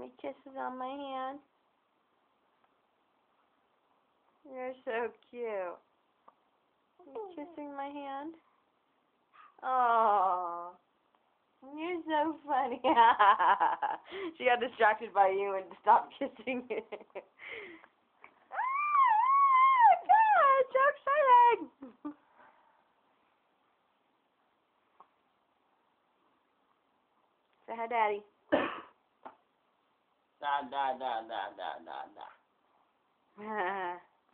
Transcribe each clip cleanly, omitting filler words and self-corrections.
me kisses on my hand. You're so cute. You kissing my hand? Oh, you're so funny. She got distracted by you and stopped kissing you. God, so exciting! Say hi, Daddy. Da da da da da da da.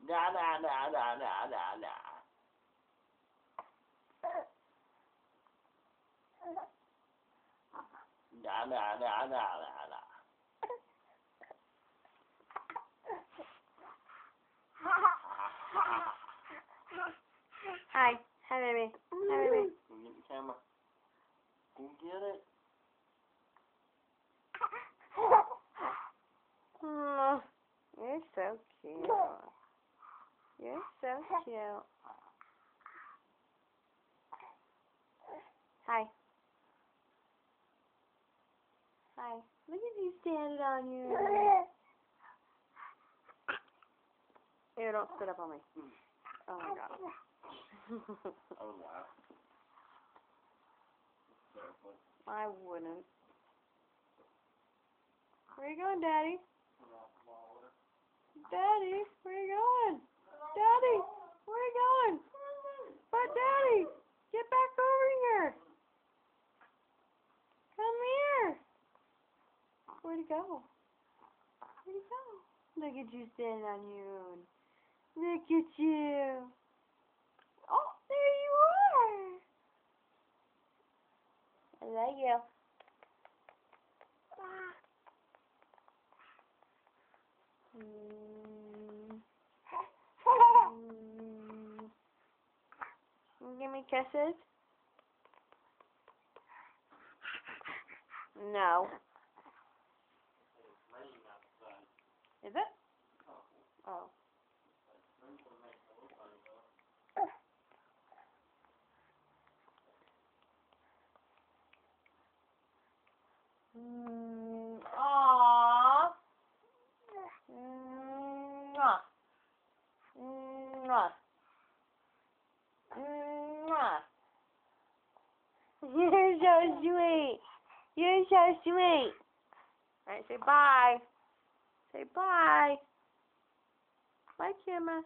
Da da da da da da da. Da da da da da da. Hi. Hi, baby. Hi, baby. Go get the camera. Go get it. Oh, you're so cute. You're so cute. Hi. Hi. Look at you standing on you. Ew, don't spit up on me. Oh my god. Oh wow. I wouldn't. Where you going, Daddy? Daddy, where you going? Daddy, where you going? But Daddy, get back over here. Come here. Where'd he go? Where'd he go? Look at you standing on your own. Look at you. Oh, there you are. I love you. Give me kisses? No. Is it? Oh. Aww. Mwah. Mwah. Mwah. You're so sweet. You're so sweet. Alright, say bye. Say bye. Bye, camera.